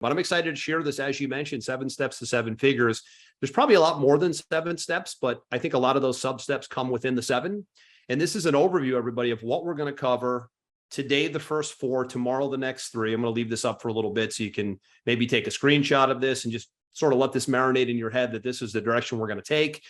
But I'm excited to share this. As you mentioned, 7 steps to 7 figures. There's probably a lot more than 7 steps, but I think a lot of those sub steps come within the 7. And this is an overview, everybody, of what we're going to cover today, the first 4, tomorrow, the next 3. I'm going to leave this up for a little bit so you can maybe take a screenshot of this and just sort of let this marinate in your head that this is the direction we're going to take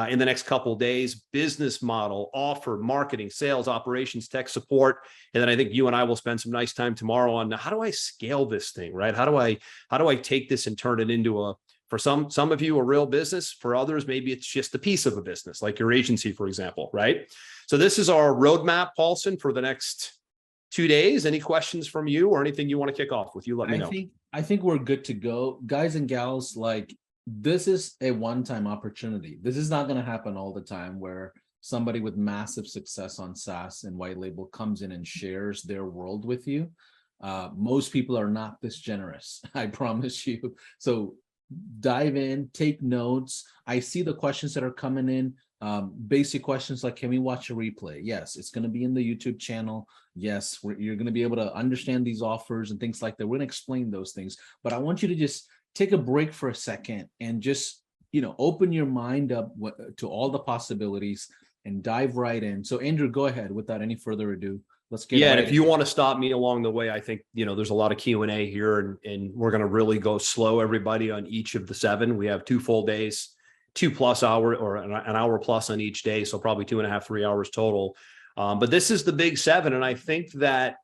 in the next couple of days. Business model, offer, marketing, sales, operations, tech support. And then I think you and I will spend some nice time tomorrow on how do I scale this thing, right? How do I take this and turn it into for some of you, a real business. For others, maybe it's just a piece of a business, like your agency, for example, right? So this is our roadmap, Paulson, for the next 2 days. Any questions from you or anything you want to kick off with? You let me know. I think we're good to go. Guys and gals, like, this is a one-time opportunity. This is not going to happen all the time where somebody with massive success on SaaS and white label comes in and shares their world with you. Most people are not this generous, I promise you. So dive in, take notes. I see the questions that are coming in. Basic questions like, can we watch a replay? Yes, it's going to be in the YouTube channel. Yes, you're going to be able to understand these offers and things like that. We're going to explain those things, but I want you to just take a break for a second and just, open your mind up to all the possibilities and dive right in. So Andrew, go ahead without any further ado. Let's get and if you want to stop me along the way, I think, there's a lot of Q&A here and we're going to really go slow, everybody, on each of the 7. We have 2 full days, 2+ hour or an hour plus on each day. So probably 2.5, 3 hours total. But this is the big 7. And I think that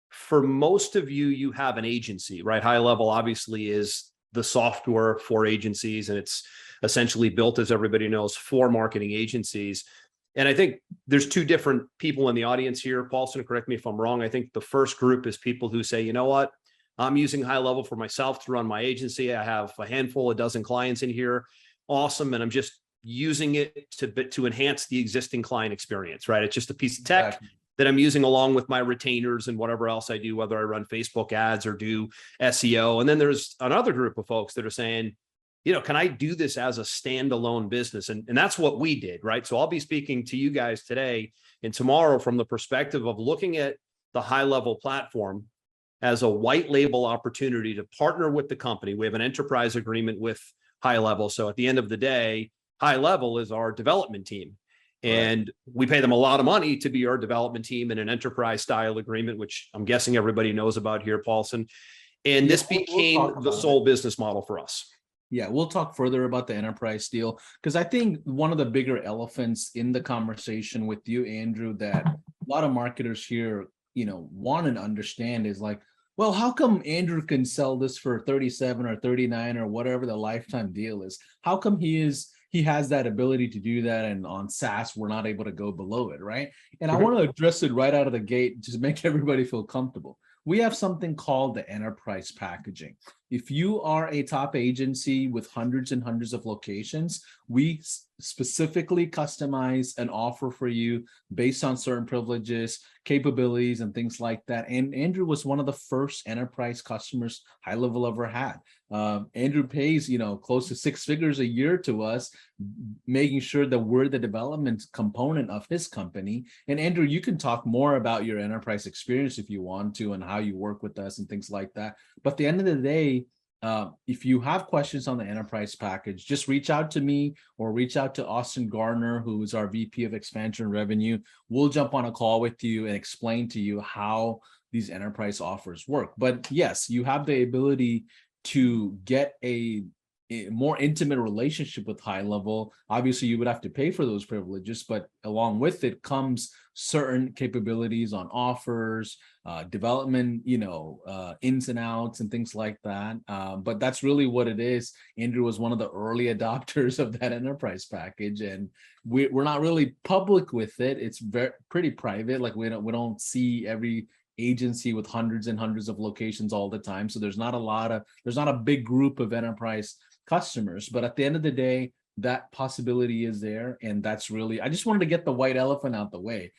for most of you, you have an agency, right? HighLevel obviously is the software for agencies, and it's essentially built, as everybody knows, for marketing agencies. And I think there's 2 different people in the audience here. Paulson, correct me if I'm wrong. I think the first group is people who say, you know what, I'm using HighLevel for myself to run my agency. I have a handful, a dozen clients in here. Awesome. And I'm just using it to enhance the existing client experience, right? It's just a piece of tech that I'm using along with my retainers and whatever else I do, whether I run Facebook ads or do SEO. And then there's another group of folks that are saying, can I do this as a standalone business? And that's what we did, right? So I'll be speaking to you guys today and tomorrow from the perspective of looking at the HighLevel platform as a white label opportunity to partner with the company. We have an enterprise agreement with HighLevel. So at the end of the day, HighLevel is our development team. And we pay them a lot of money to be our development team in an enterprise style agreement, which I'm guessing everybody knows about here, Paulson. And this became the sole business model for us. Yeah, we'll talk further about the enterprise deal, because I think one of the bigger elephants in the conversation with you, Andrew, that a lot of marketers here, want to understand is like, well, how come Andrew can sell this for 37 or 39 or whatever the lifetime deal is? How come he has that ability to do that, and on SaaS we're not able to go below it, right? And I want to address it right out of the gate to make everybody feel comfortable. We have something called the enterprise packaging. If you are a top agency with hundreds and hundreds of locations, we specifically customize an offer for you based on certain privileges, capabilities, and things like that. And Andrew was one of the first enterprise customers HighLevel ever had. Andrew pays, close to 6 figures a year to us, making sure that we're the development component of his company. And Andrew, you can talk more about your enterprise experience if you want to, and how you work with us and things like that. But at the end of the day, if you have questions on the enterprise package, just reach out to me or reach out to Austin Gardner, who is our VP of Expansion Revenue. We'll jump on a call with you and explain to you how these enterprise offers work. But yes, you have the ability to get a more intimate relationship with HighLevel. Obviously, you would have to pay for those privileges, but along with it comes certain capabilities on offers, development, ins and outs and things like that. But that's really what it is. Andrew was one of the early adopters of that enterprise package, and we're not really public with it. It's pretty private. Like we don't see every agency with hundreds and hundreds of locations all the time. So there's not a big group of enterprise customers, but at the end of the day, that possibility is there. And that's really, I just wanted to get the white elephant out the way.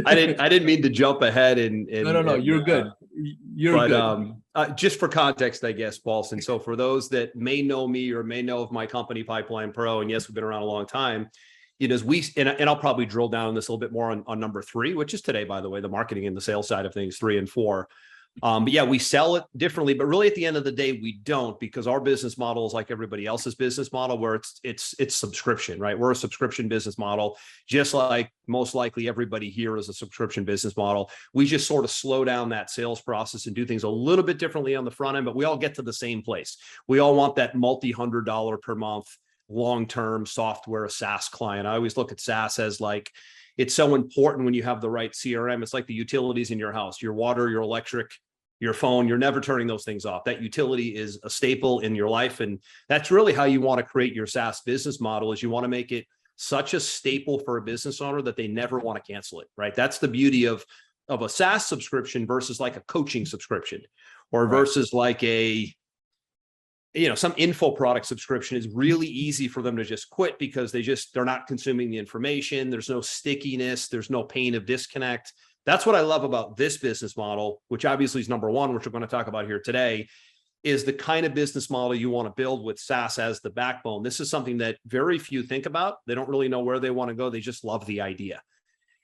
I didn't mean to jump ahead No, you're good. You're good. Just for context, I guess, Paulson. So for those that may know me or may know of my company, Pipeline Pro, and yes, we've been around a long time, as and I'll probably drill down on this a little bit more on number 3, which is today, by the way, the marketing and the sales side of things, 3 and 4. But yeah, we sell it differently, but really at the end of the day, we don't, because our business model is like everybody else's business model, where it's subscription, right? We're a subscription business model, just like most likely everybody here is a subscription business model. We just sort of slow down that sales process and do things a little bit differently on the front end, but we all get to the same place. We all want that multi-$100 per month long-term software SaaS client. I always look at SaaS as like, it's so important when you have the right CRM. It's like the utilities in your house, your water, your electric, your phone. You're never turning those things off. That utility is a staple in your life. And that's really how you want to create your SaaS business model, is you want to make it such a staple for a business owner that they never want to cancel it, right? That's the beauty of a SaaS subscription versus like a coaching subscription, or versus like a, some info product subscription. Is really easy for them to just quit because they're not consuming the information. There's no stickiness. There's no pain of disconnect. That's what I love about this business model, which obviously is number one, which we're going to talk about here today, is the kind of business model you want to build with SaaS as the backbone. This is something that very few think about. They don't really know where they want to go. They just love the idea.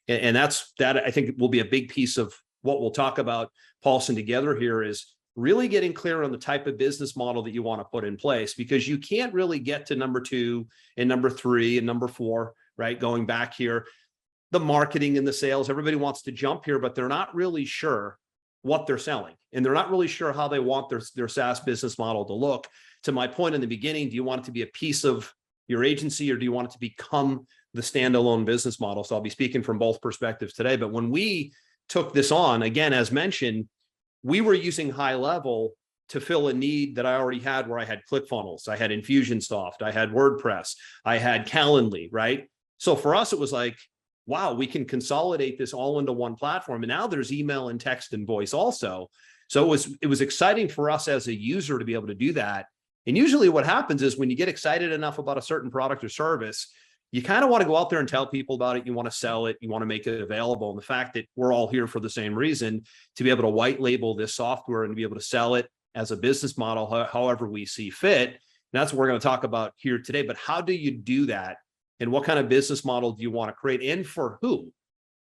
And that I think will be a big piece of what we'll talk about, Paulson, together here, is really getting clear on the type of business model that you want to put in place, because you can't really get to number 2 and number 3 and number 4, right? Going back here, the marketing and the sales, everybody wants to jump here, but they're not really sure what they're selling. And they're not really sure how they want their SaaS business model to look. To my point in the beginning, do you want it to be a piece of your agency, or do you want it to become the standalone business model? So I'll be speaking from both perspectives today. But when we took this on, again, as mentioned, we were using HighLevel to fill a need that I already had, where I had ClickFunnels, I had Infusionsoft, I had WordPress, I had Calendly, right? So for us, it was like, wow, we can consolidate this all into one platform. And now there's email and text and voice also. So it was exciting for us as a user to be able to do that. And usually what happens is, when you get excited enough about a certain product or service, you kind of want to go out there and tell people about it. You want to sell it. You want to make it available. And the fact that we're all here for the same reason, to be able to white label this software and be able to sell it as a business model, however we see fit. And that's what we're going to talk about here today. But how do you do that? And what kind of business model do you want to create, and for who,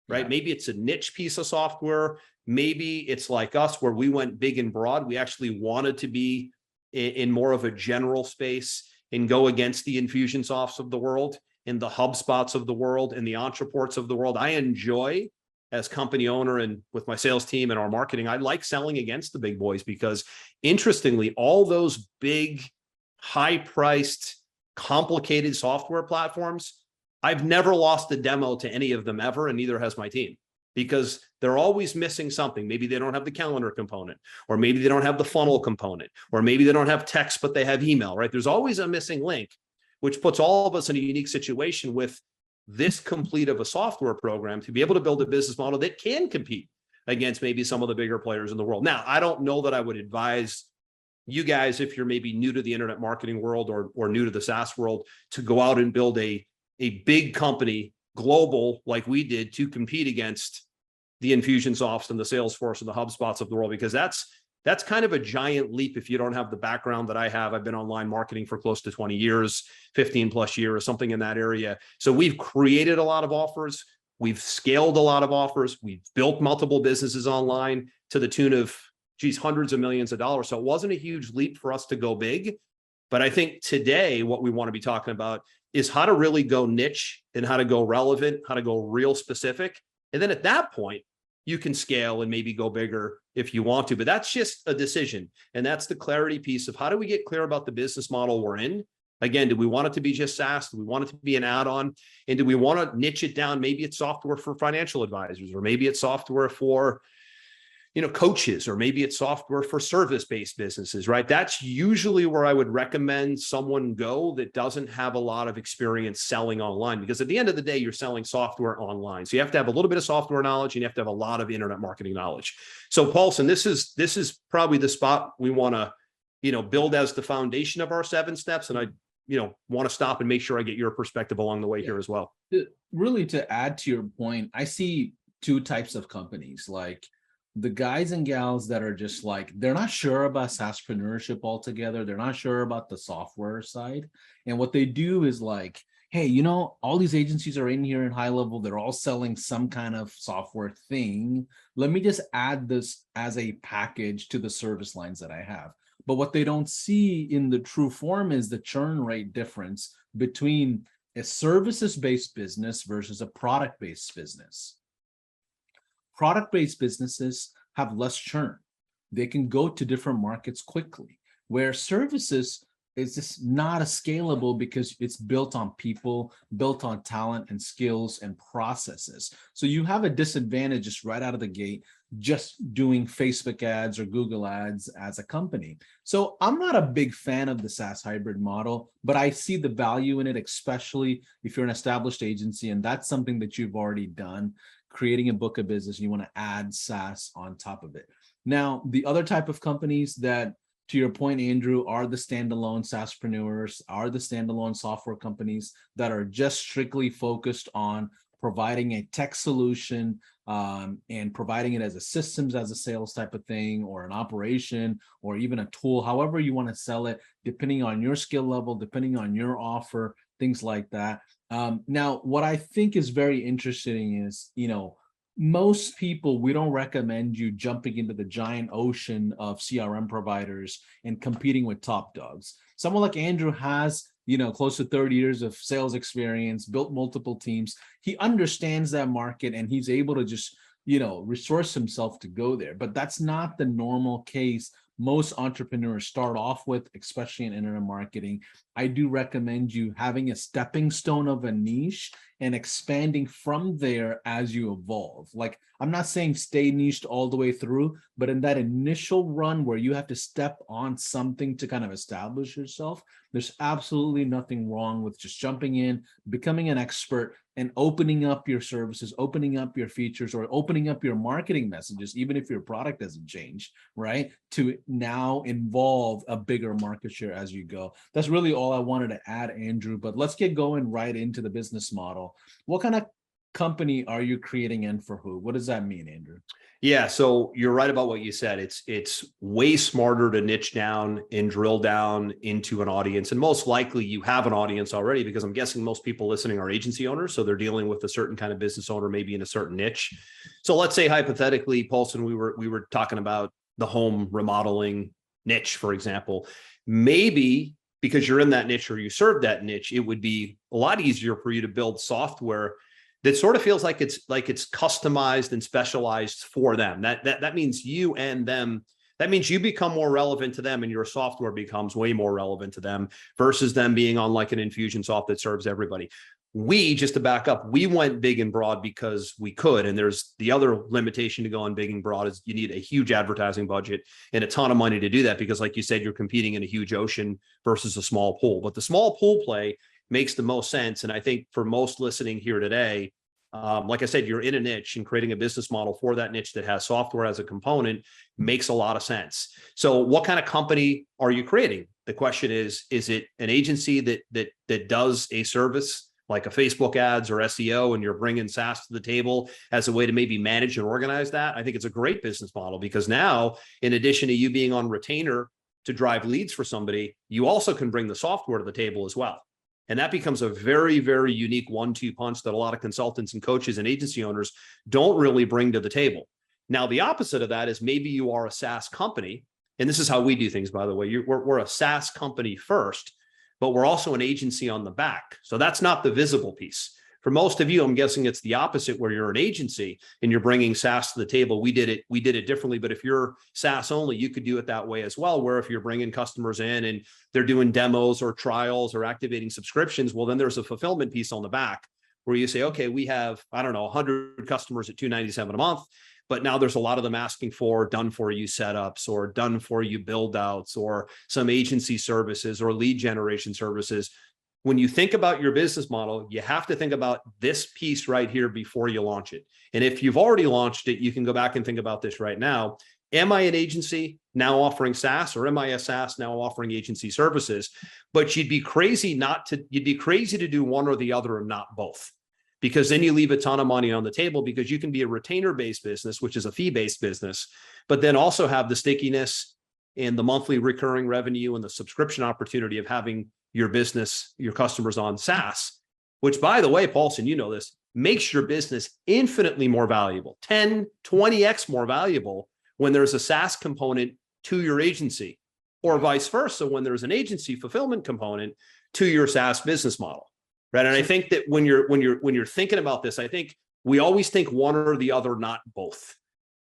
right? Yeah. Maybe it's a niche piece of software. Maybe it's like us, where we went big and broad. We actually wanted to be in more of a general space and go against the Infusionsofts of the world and the HubSpots of the world and the Entreports of the world. I enjoy, as company owner and with my sales team and our marketing, I like selling against the big boys, because interestingly, all those big, high-priced, complicated software platforms, I've never lost a demo to any of them ever, and neither has my team, because they're always missing something. Maybe they don't have the calendar component, or maybe they don't have the funnel component, or maybe they don't have text, but they have email, right? There's always a missing link, which puts all of us in a unique situation with this complete of a software program to be able to build a business model that can compete against maybe some of the bigger players in the world. Now, I don't know that I would advise you guys, if you're maybe new to the internet marketing world or new to the SaaS world, to go out and build a big company, global, like we did, to compete against the Infusionsofts and the Salesforce and the HubSpots of the world, because that's kind of a giant leap if you don't have the background that I have. I've been online marketing for close to 20 years, 15 plus years, something in that area. So we've created a lot of offers. We've scaled a lot of offers. We've built multiple businesses online to the tune of, hundreds of millions of dollars. So it wasn't a huge leap for us to go big. But I think today what we want to be talking about is how to really go niche, and how to go relevant, how to go real specific. And then at that point, you can scale and maybe go bigger if you want to. But that's just a decision. And that's the clarity piece of, how do we get clear about the business model we're in? Again, do we want it to be just SaaS? Do we want it to be an add-on? And do we want to niche it down? Maybe it's software for financial advisors, or maybe it's software for coaches, or maybe it's software for service-based businesses, right? That's usually where I would recommend someone go that doesn't have a lot of experience selling online, because at the end of the day, you're selling software online. So you have to have a little bit of software knowledge, and you have to have a lot of internet marketing knowledge. So Paulson, this is probably the spot we want to, build as the foundation of our 7 steps. And I, want to stop and make sure I get your perspective along the way here as well. Really, to add to your point, I see 2 types of companies, like the guys and gals that are just like, they're not sure about SaaSpreneurship altogether. They're not sure about the software side. And what they do is like, hey, all these agencies are in here in HighLevel. They're all selling some kind of software thing. Let me just add this as a package to the service lines that I have. But what they don't see in the true form is the churn rate difference between a services-based business versus a product-based business. Product-based businesses have less churn. They can go to different markets quickly, where services is just not as scalable because it's built on people, built on talent and skills and processes. So you have a disadvantage just right out of the gate, just doing Facebook ads or Google ads as a company. So I'm not a big fan of the SaaS hybrid model, but I see the value in it, especially if you're an established agency and that's something that you've already done, creating a book of business, you want to add SaaS on top of it. Now, the other type of companies that, to your point, Andrew, are the standalone SaaSpreneurs, are the standalone software companies that are just strictly focused on providing a tech solution and providing it as a systems as a sales type of thing, or an operation, or even a tool, however you want to sell it, depending on your skill level, depending on your offer, things like that. Now, what I think is very interesting is, most people, we don't recommend you jumping into the giant ocean of CRM providers and competing with top dogs. Someone like Andrew has, close to 30 years of sales experience, built multiple teams. He understands that market and he's able to just, resource himself to go there. But that's not the normal case most entrepreneurs start off with, especially in internet marketing. I do recommend you having a stepping stone of a niche and expanding from there as you evolve. Like, I'm not saying stay niched all the way through, but in that initial run where you have to step on something to kind of establish yourself, there's absolutely nothing wrong with just jumping in, becoming an expert, and opening up your services, opening up your features, or opening up your marketing messages, even if your product doesn't change, right? To now involve a bigger market share as you go. That's really all I wanted to add, Andrew, but let's get going right into the business model. What kind of company are you creating and for who? What does that mean, Andrew? Yeah, so you're right about what you said. It's way smarter to niche down and drill down into an audience. And most likely you have an audience already, because I'm guessing most people listening are agency owners. So they're dealing with a certain kind of business owner, maybe in a certain niche. So let's say hypothetically, Paulson, we were talking about the home remodeling niche, for example. Maybe because you're in that niche or you serve that niche, it would be a lot easier for you to build software that sort of feels like it's customized and specialized for them. That means you and them. That means you become more relevant to them and your software becomes way more relevant to them versus them being on like an Infusionsoft that serves everybody. We, just to back up, we went big and broad because we could. And there's the other limitation to going big and broad is you need a huge advertising budget and a ton of money to do that, because like you said, you're competing in a huge ocean versus a small pool. But the small pool play makes the most sense. And I think for most listening here today, like I said, you're in a niche, and creating a business model for that niche that has software as a component makes a lot of sense. So what kind of company are you creating? The question is it an agency that does a service like a Facebook ads or SEO, and you're bringing SaaS to the table as a way to maybe manage and organize that? I think it's a great business model, because now, in addition to you being on retainer to drive leads for somebody, you also can bring the software to the table as well. And that becomes a very, very unique 1-2 punch that a lot of consultants and coaches and agency owners don't really bring to the table. Now, the opposite of that is maybe you are a SaaS company, and this is how we do things, by the way. We're a SaaS company first, but we're also an agency on the back. So that's not the visible piece. For most of you, I'm guessing it's the opposite, where you're an agency and you're bringing SaaS to the table. We did it differently, but if you're SaaS only, you could do it that way as well, where if you're bringing customers in and they're doing demos or trials or activating subscriptions, well, then there's a fulfillment piece on the back where you say, okay, we have, 100 customers at $297 a month, but now there's a lot of them asking for done for you setups or done for you build outs or some agency services or lead generation services. When you think about your business model, you have to think about this piece right here before you launch it. And if you've already launched it, you can go back and think about this right now. Am I an agency now offering SaaS, or am I a SaaS now offering agency services? But you'd be crazy to do one or the other and not both, because then you leave a ton of money on the table, because you can be a retainer-based business, which is a fee-based business, but then also have the stickiness and the monthly recurring revenue and the subscription opportunity of having your business, your customers on SaaS. which, by the way, Paulson, you know this, makes your business infinitely more valuable, 10, 20x more valuable when there's a SaaS component to your agency, or vice versa, when there's an agency fulfillment component to your SaaS business model. Right. And I think that when you're thinking about this, I think we always think one or the other, not both.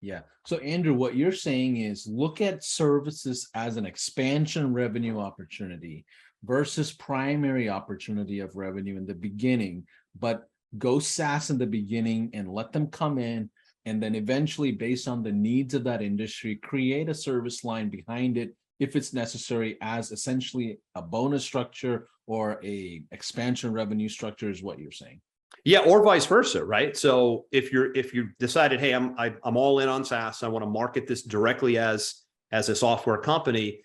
Yeah. So Andrew, what you're saying is look at services as an expansion revenue opportunity versus primary opportunity of revenue in the beginning, but go SaaS in the beginning and let them come in. And then eventually, based on the needs of that industry, create a service line behind it if it's necessary, as essentially a bonus structure or a expansion revenue structure is what you're saying. Yeah, or vice versa, right? So if you decided, hey, I'm all in on SaaS, I want to market this directly as a software company,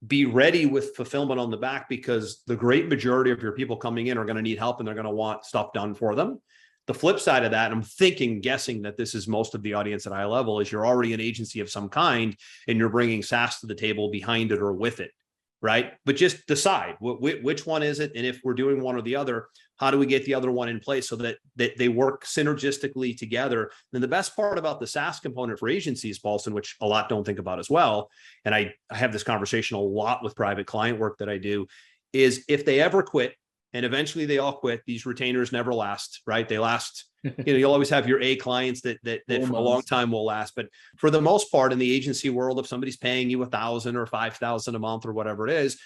be ready with fulfillment on the back, because the great majority of your people coming in are going to need help and they're going to want stuff done for them. The flip side of that, and I'm guessing that this is most of the audience at HighLevel, is you're already an agency of some kind and you're bringing SaaS to the table behind it or with it, right? But just decide which one is it, and if we're doing one or the other, how do we get the other one in place so that they work synergistically together? And the best part about the SaaS component for agencies, Paulson, which a lot don't think about as well, and I have this conversation a lot with private client work that I do, is if they ever quit, and eventually they all quit, these retainers never last, right? They last, you'll always have your A clients that for a long time will last. But for the most part in the agency world, if somebody's paying you $1,000 or $5,000 a month or whatever it is,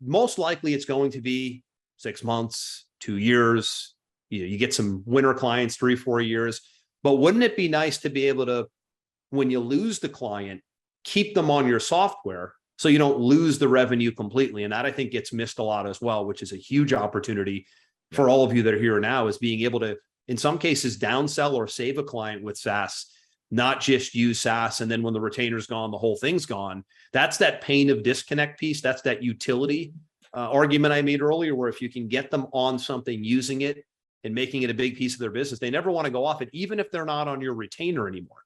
most likely it's going to be 6 months, 2 years. You get some winter clients, 3, 4 years. But wouldn't it be nice to be able to, when you lose the client, keep them on your software so you don't lose the revenue completely? And that, I think, gets missed a lot as well, which is a huge opportunity for all of you that are here now, is being able to, in some cases, downsell or save a client with SaaS, not just use SaaS. And then when the retainer's gone, the whole thing's gone. That's that pain of disconnect piece. That's that utility argument I made earlier, where if you can get them on something, using it and making it a big piece of their business, they never want to go off it, even if they're not on your retainer anymore.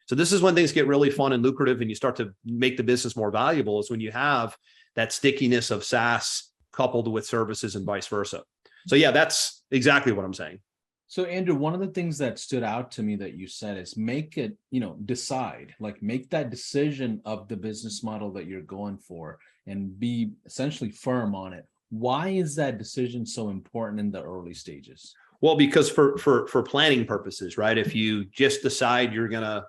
So this is when things get really fun and lucrative and you start to make the business more valuable, is when you have that stickiness of SaaS coupled with services and vice versa. So yeah, that's exactly what I'm saying. So Andrew, one of the things that stood out to me that you said is make it, decide, like make that decision of the business model that you're going for and be essentially firm on it. Why is that decision so important in the early stages? Well, because for planning purposes, right? If you just decide you're going to,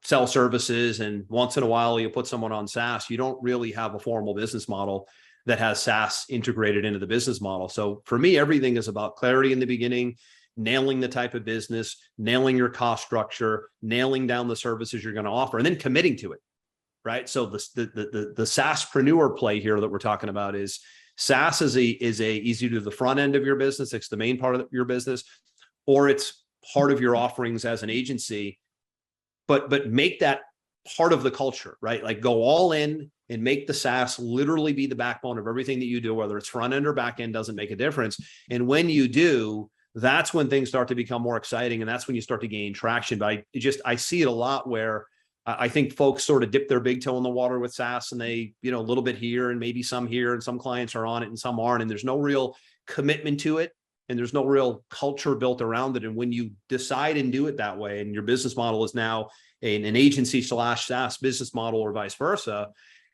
sell services and once in a while you put someone on SaaS, you don't really have a formal business model that has SaaS integrated into the business model. So for me, everything is about clarity in the beginning, nailing the type of business, nailing your cost structure, nailing down the services you're going to offer, and then committing to it, right? So the SaaSpreneur play here that we're talking about is SaaS is easy to the front end of your business. It's the main part of your business, or it's part of your offerings as an agency, but make that part of the culture, right? Like go all in and make the SaaS literally be the backbone of everything that you do, whether it's front end or back end, doesn't make a difference. And when you do, that's when things start to become more exciting. And that's when you start to gain traction. But I see it a lot where I think folks sort of dip their big toe in the water with SaaS, and they, a little bit here and maybe some here, and some clients are on it and some aren't. And there's no real commitment to it. And there's no real culture built around it. And when you decide and do it that way, and your business model is now an agency / SaaS business model, or vice versa,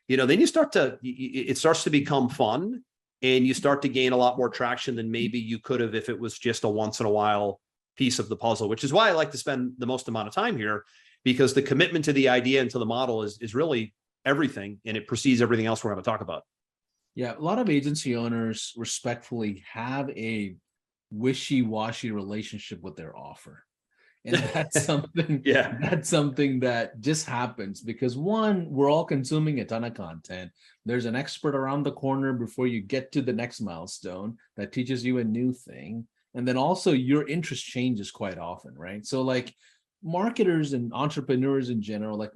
then it starts to become fun, and you start to gain a lot more traction than maybe you could have if it was just a once in a while piece of the puzzle, which is why I like to spend the most amount of time here, because the commitment to the idea and to the model is really everything, and it precedes everything else we're going to talk about. Yeah, a lot of agency owners respectfully have a wishy-washy relationship with their offer. And that's something, that's something that just happens because, one, we're all consuming a ton of content. There's an expert around the corner before you get to the next milestone that teaches you a new thing. And then also your interest changes quite often, right? So like marketers and entrepreneurs in general,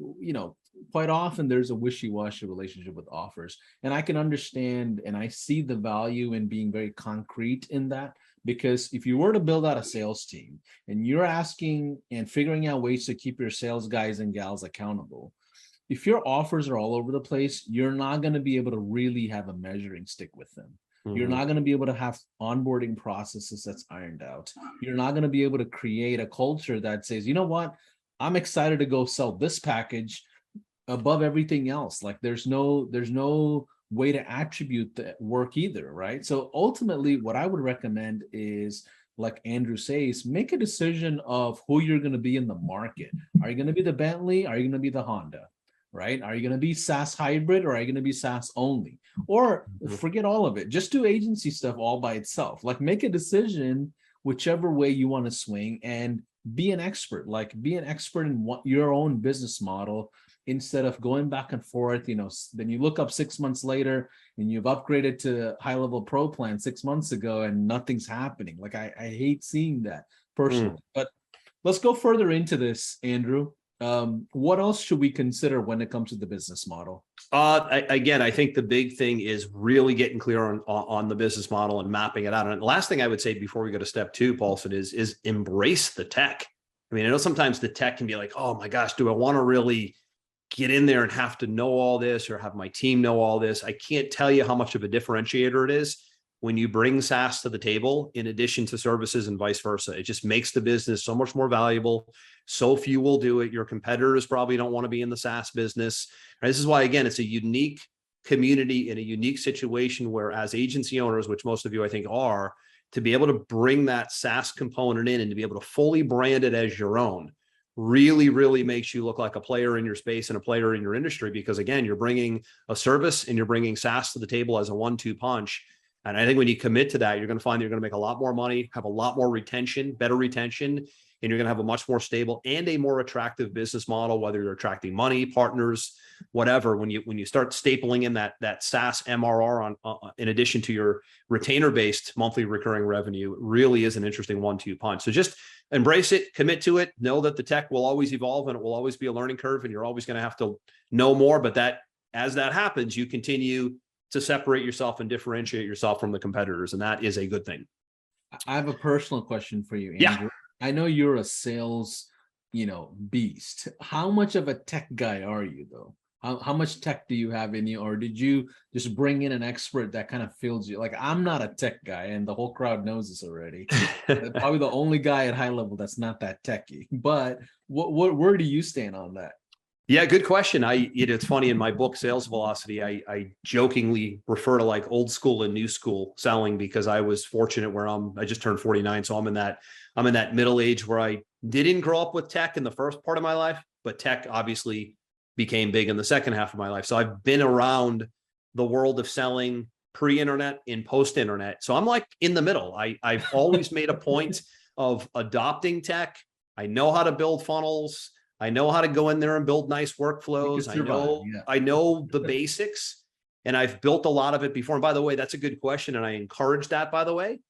quite often there's a wishy-washy relationship with offers. And I can understand, and I see the value in being very concrete in that. Because if you were to build out a sales team and you're asking and figuring out ways to keep your sales guys and gals accountable, if your offers are all over the place, you're not going to be able to really have a measuring stick with them. You're not going to be able to have onboarding processes that's ironed out. You're not going to be able to create a culture that says, you know what, I'm excited to go sell this package above everything else. Like there's no way to attribute the work either, right? So ultimately, what I would recommend is, like Andrew says, make a decision of who you're going to be in the market. Are you going to be the Bentley? Are you going to be the Honda? Right? Are you going to be SaaS hybrid, or are you going to be SaaS only? Or forget all of it. Just do agency stuff all by itself. Like make a decision whichever way you want to swing, and be an expert. Like be an expert in what your own business model, instead of going back and forth. Then you look up 6 months later and you've upgraded to HighLevel Pro plan 6 months ago and nothing's happening. Like I hate seeing that personally. But let's go further into this, Andrew. What else should we consider when it comes to the business model? Again, I think the big thing is really getting clear on the business model and mapping it out. And the last thing I would say before we go to step two, Paulson, is embrace the tech. I mean, I know sometimes the tech can be like, oh my gosh, do I want to really get in there and have to know all this, or have my team know all this? I can't tell you how much of a differentiator it is when you bring SaaS to the table, in addition to services and vice versa. It just makes the business so much more valuable. So few will do it. Your competitors probably don't want to be in the SaaS business. Right? This is why, again, it's a unique community in a unique situation where, as agency owners, which most of you I think are, to be able to bring that SaaS component in and to be able to fully brand it as your own really, really makes you look like a player in your space and a player in your industry. Because again, you're bringing a service and you're bringing SaaS to the table as a 1-2 punch. And I think when you commit to that, you're going to find you're going to make a lot more money, have a lot more retention, better retention, and you're going to have a much more stable and a more attractive business model, whether you're attracting money, partners, whatever. When you start stapling in that SaaS MRR on in addition to your retainer-based monthly recurring revenue, it really is an interesting 1-2 punch. So just embrace it, commit to it, know that the tech will always evolve and it will always be a learning curve, and you're always going to have to know more. But that, as that happens, you continue to separate yourself and differentiate yourself from the competitors. And that is a good thing. I have a personal question for you, Andrew. Yeah. I know you're a sales, beast. How much of a tech guy are you, though? How much tech do you have in you? Or did you just bring in an expert that kind of fills you? Like, I'm not a tech guy, and the whole crowd knows this already. Probably the only guy at HighLevel that's not that techy. But where do you stand on that? Yeah, good question. It's funny, in my book, Sales Velocity, I jokingly refer to like old school and new school selling, because I was fortunate where I just turned 49. So I'm in that middle age where I didn't grow up with tech in the first part of my life, but tech obviously became big in the second half of my life. So I've been around the world of selling pre-internet and post-internet. So I'm like in the middle. I've always made a point of adopting tech. I know how to build funnels. I know how to go in there and build nice workflows. I know the basics, and I've built a lot of it before. And by the way, that's a good question. And I encourage that, by the way,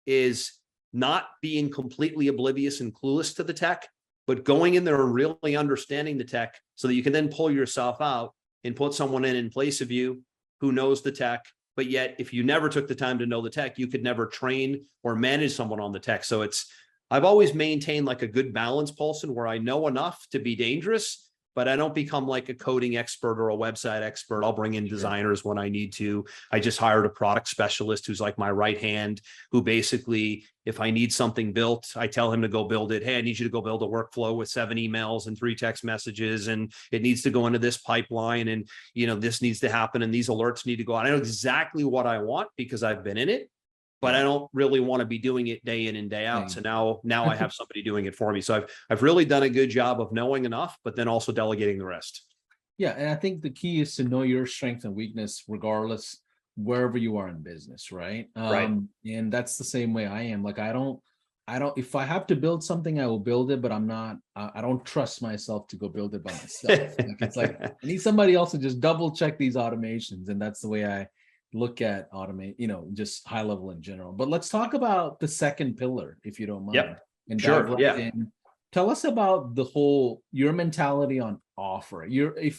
is not being completely oblivious and clueless to the tech, but going in there and really understanding the tech so that you can then pull yourself out and put someone in place of you who knows the tech. But yet, if you never took the time to know the tech, you could never train or manage someone on the tech. So I've always maintained like a good balance, Paulson, where I know enough to be dangerous, but I don't become like a coding expert or a website expert. I'll bring in designers when I need to. I just hired a product specialist who's like my right hand, who basically, if I need something built, I tell him to go build it. Hey, I need you to go build a workflow with 7 emails and 3 text messages, and it needs to go into this pipeline, and this needs to happen, and these alerts need to go out. I know exactly what I want because I've been in it, but I don't really want to be doing it day in and day out. So now I have somebody doing it for me. So I've really done a good job of knowing enough, but then also delegating the rest. Yeah. And I think the key is to know your strength and weakness, regardless, wherever you are in business. Right. Right. And that's the same way I am. Like, I don't, if I have to build something, I will build it, but I don't trust myself to go build it by myself. Like, it's like, I need somebody else to just double check these automations. And that's the way I look at just HighLevel in general. But let's talk about the second pillar, if you don't mind. Yep. And sure. dive Yeah. in. Tell us about your mentality on offer. I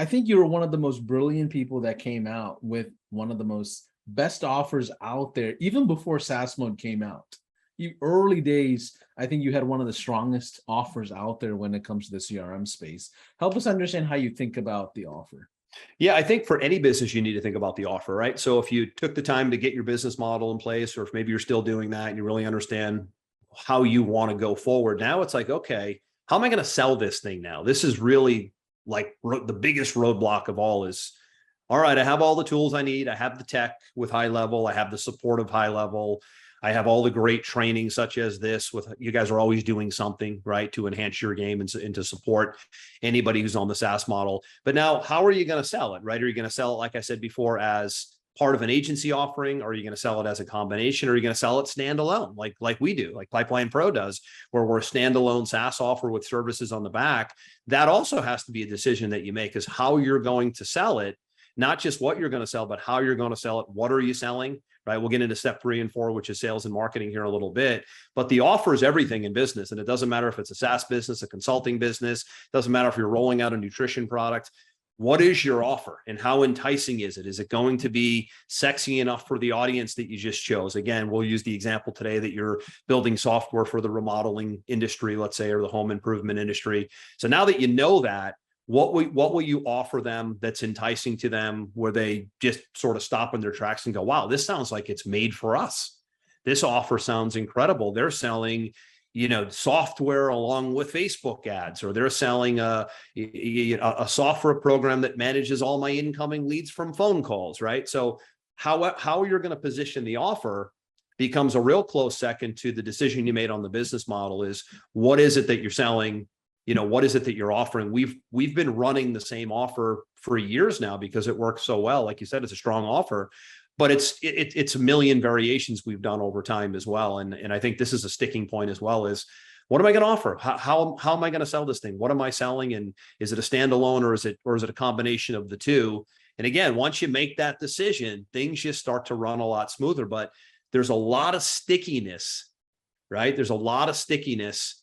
think you're one of the most brilliant people that came out with one of the most best offers out there, even before SaaS mode came out. Early days, I think you had one of the strongest offers out there when it comes to the CRM space. Help us understand how you think about the offer. Yeah, I think for any business, you need to think about the offer, right? So if you took the time to get your business model in place, or if maybe you're still doing that and you really understand how you want to go forward, now it's like, okay, how am I going to sell this thing now? This is really like the biggest roadblock of all is, all right, I have all the tools I need. I have the tech with HighLevel. I have the support of HighLevel. I have all the great training such as this with you guys are always doing something, right, to enhance your game and to support anybody who's on the SaaS model. But now how are you going to sell it, right? Are you going to sell it, like I said before, as part of an agency offering? Or are you going to sell it as a combination? Or are you going to sell it standalone like we do, like Pipeline Pro does, where we're a standalone SaaS offer with services on the back? That also has to be a decision that you make, is how you're going to sell it, not just what you're going to sell, but how you're going to sell it. What are you selling? Right. We'll get into step 3 and 4, which is sales and marketing here in a little bit. But the offer is everything in business. And it doesn't matter if it's a SaaS business, a consulting business, it doesn't matter if you're rolling out a nutrition product. What is your offer and how enticing is it? Is it going to be sexy enough for the audience that you just chose? Again, we'll use the example today that you're building software for the remodeling industry, let's say, or the home improvement industry. So now that you know that, what will you offer them that's enticing to them, where they just sort of stop in their tracks and go, wow, this sounds like it's made for us. This offer sounds incredible. They're selling, software along with Facebook ads, or they're selling a software program that manages all my incoming leads from phone calls, right? So how you're going to position the offer becomes a real close second to the decision you made on the business model. Is what is it that you're selling? What is it that you're offering? We've been running the same offer for years now because it works so well. Like you said, it's a strong offer, but it's a million variations we've done over time as well. And I think this is a sticking point as well, is what am I going to offer? How am I going to sell this thing? What am I selling? And is it a standalone, or is it a combination of the two? And again, once you make that decision, things just start to run a lot smoother, but there's a lot of stickiness, right? There's a lot of stickiness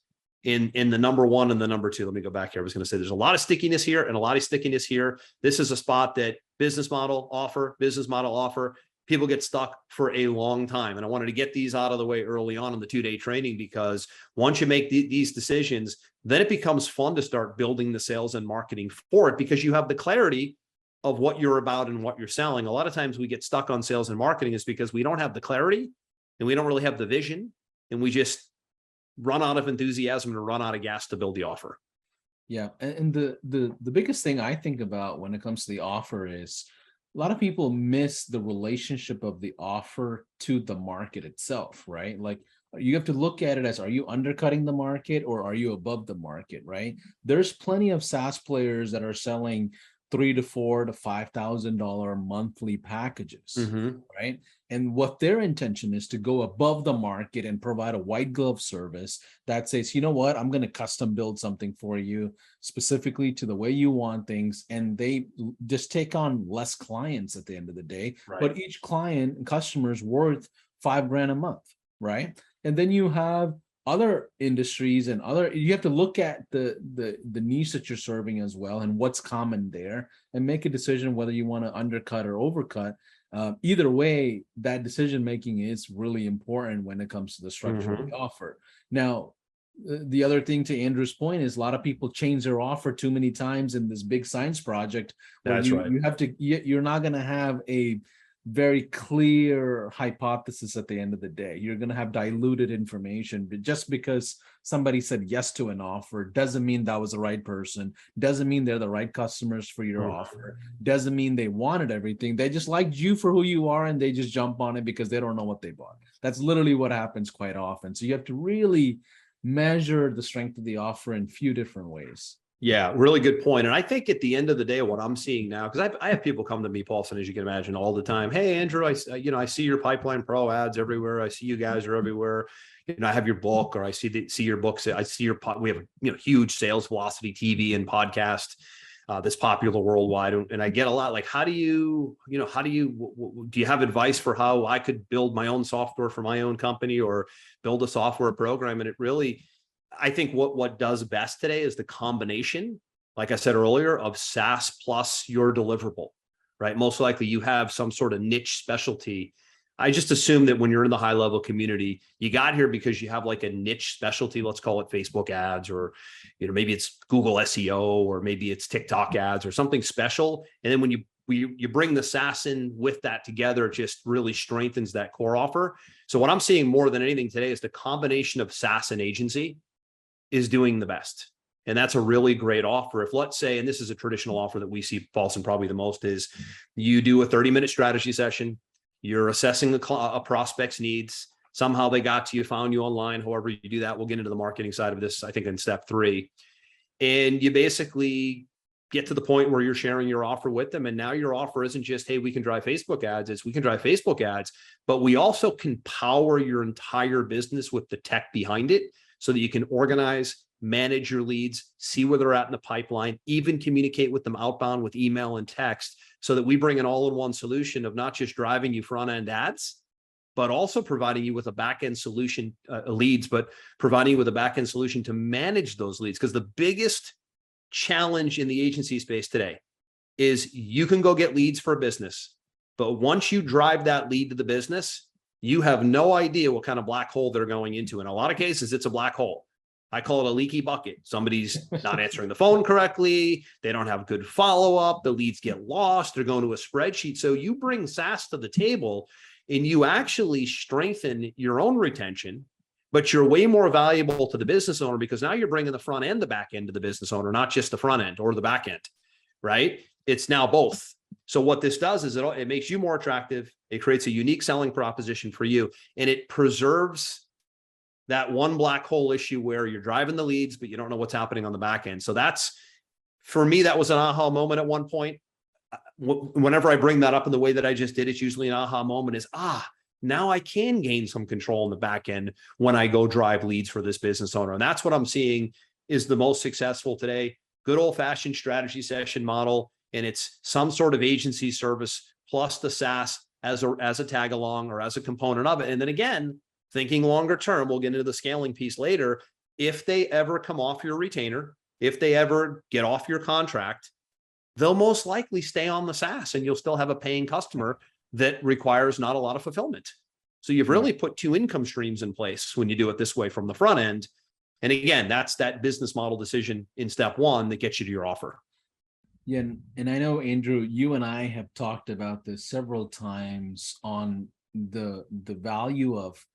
in the number 1 and the number 2. Let me go back here. I was going to say there's a lot of stickiness here and a lot of stickiness here. This is a spot that business model offer, people get stuck for a long time. And I wanted to get these out of the way early on in the 2-day training, because once you make these decisions, then it becomes fun to start building the sales and marketing for it, because you have the clarity of what you're about and what you're selling. A lot of times we get stuck on sales and marketing is because we don't have the clarity and we don't really have the vision, and we just run out of enthusiasm and run out of gas to build the offer. Yeah. And the biggest thing I think about when it comes to the offer is a lot of people miss the relationship of the offer to the market itself, right? Like, you have to look at it as, are you undercutting the market or are you above the market, right? There's plenty of SaaS players that are selling $3,000 to $4,000 to $5,000 monthly packages, right? And what their intention is to go above the market and provide a white glove service that says, you know what, I'm going to custom build something for you specifically to the way you want things. And they just take on less clients at the end of the day, right? But each client and customer is worth $5,000 a month, right? And then you have other industries and you have to look at the niche that you're serving as well and what's common there, and make a decision whether you want to undercut or overcut. Either way, that decision making is really important when it comes to the structure of the offer. Now, the other thing, to Andrew's point, is a lot of people change their offer too many times in this big science project. That's right. You're not going to have a very clear hypothesis at the end of the day. You're going to have diluted information, but just because somebody said yes to an offer doesn't mean that was the right person, doesn't mean they're the right customers for your offer, doesn't mean they wanted everything. They just liked you for who you are and they just jump on it because they don't know what they bought. That's literally what happens quite often. So you have to really measure the strength of the offer in a few different ways. Yeah, really good point. And I think at the end of the day, what I'm seeing now, because I have people come to me, Paulson, as you can imagine, all the time. Hey, Andrew, I see your Pipeline Pro ads everywhere. I see you guys are everywhere. I have your book, or I see your books. I see we have huge sales velocity TV and podcast that's popular worldwide. And I get a lot like, do you have advice for how I could build my own software for my own company or build a software program? And it really, I think what does best today is the combination, like I said earlier, of SaaS plus your deliverable, right? Most likely you have some sort of niche specialty I just assume that when you're in the high level community, you got here because you have like a niche specialty, let's call it Facebook ads, or, maybe it's Google SEO, or maybe it's TikTok ads or something special. And then when you bring the SaaS in with that together, it just really strengthens that core offer. So what I'm seeing more than anything today is the combination of SaaS and agency is doing the best. And that's a really great offer. If, let's say, and this is a traditional offer that we see, Paulson, probably the most, is you do a 30-minute strategy session, you're assessing a prospect's needs. Somehow they got to you, found you online, however you do that. We'll get into the marketing side of this, I think, in step 3. And you basically get to the point where you're sharing your offer with them. And now your offer isn't just, hey, we can drive Facebook ads. It's we can drive Facebook ads, but we also can power your entire business with the tech behind it so that you can organize, manage your leads, see where they're at in the pipeline, even communicate with them outbound with email and text, so that we bring an all-in-one solution of not just driving you front-end ads, but also providing you with a back-end solution, leads, but providing you with a back-end solution to manage those leads. Because the biggest challenge in the agency space today is you can go get leads for a business, but once you drive that lead to the business, you have no idea what kind of black hole they're going into. In a lot of cases, it's a black hole. I call it a leaky bucket. Somebody's not answering the phone correctly. They don't have good follow-up. The leads get lost. They're going to a spreadsheet. So you bring SaaS to the table and you actually strengthen your own retention, but you're way more valuable to the business owner because now you're bringing the front and the back end to the business owner, not just the front end or the back end, right? It's now both. So what this does is it makes you more attractive. It creates a unique selling proposition for you, and it preserves that one black hole issue where you're driving the leads, but you don't know what's happening on the back end. So that's, for me, that was an aha moment at one point. Whenever I bring that up in the way that I just did, it's usually an aha moment is, now I can gain some control in the back end when I go drive leads for this business owner. And that's what I'm seeing is the most successful today. Good old fashioned strategy session model. And it's some sort of agency service plus the SaaS as a tag along or as a component of it. And then again, thinking longer term, we'll get into the scaling piece later. If they ever come off your retainer, if they ever get off your contract, they'll most likely stay on the SaaS and you'll still have a paying customer that requires not a lot of fulfillment. So you've really put 2 income streams in place when you do it this way from the front end. And again, that's that business model decision in step 1 that gets you to your offer. Yeah, and I know, Andrew, you and I have talked about this several times on the value of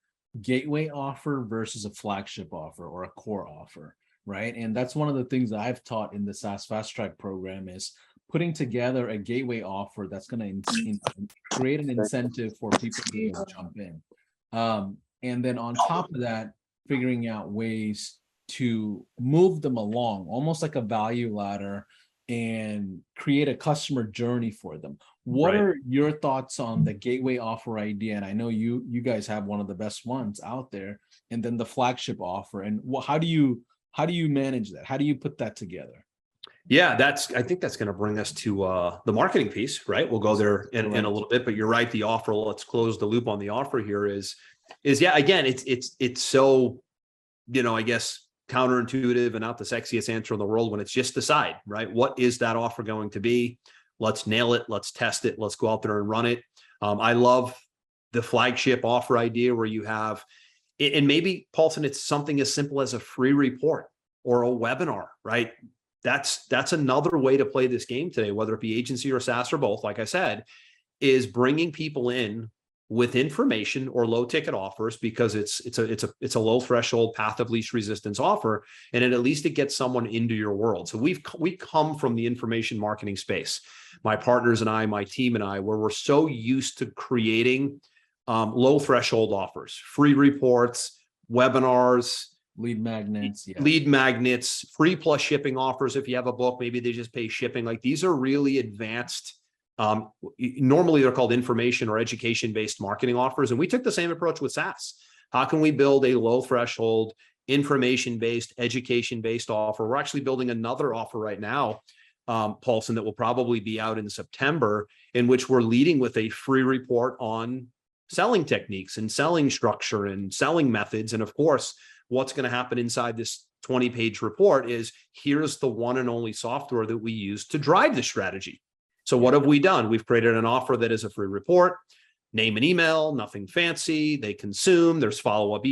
gateway offer versus a flagship offer or a core offer, right? And that's one of the things that I've taught in the SaaS Fast Track program is putting together a gateway offer that's going to create an incentive for people to jump in. And then on top of that, figuring out ways to move them along, almost like a value ladder, and create a customer journey for them. What are your thoughts on the gateway offer idea? And I know you guys have one of the best ones out there, and then the flagship offer. And how do you manage that? How do you put that together? Yeah, I think that's going to bring us to the marketing piece, right? We'll go there in a little bit, but you're right. The offer, let's close the loop on the offer here is again, it's so, I guess, counterintuitive and not the sexiest answer in the world when it's just decide, right? What is that offer going to be? Let's nail it. Let's test it. Let's go out there and run it. I love the flagship offer idea where you have, and maybe, Paulson, it's something as simple as a free report or a webinar, right? That's another way to play this game today, whether it be agency or SaaS or both, like I said, is bringing people in with information or low ticket offers because it's a low threshold path of least resistance offer, and at least it gets someone into your world. So we come from the information marketing space, my partners and I, my team and I, where we're so used to creating low threshold offers, free reports, webinars, lead magnets, free plus shipping offers. If you have a book, maybe they just pay shipping. Like these are really advanced. Normally they're called information or education-based marketing offers. And we took the same approach with SaaS. How can we build a low threshold, information-based, education-based offer? We're actually building another offer right now, Paulson, that will probably be out in September, in which we're leading with a free report on selling techniques and selling structure and selling methods. And of course, what's going to happen inside this 20-page report is here's the one and only software that we use to drive the strategy. So what have we done? We've created an offer that is a free report. name and email, nothing fancy. They consume, there's follow-up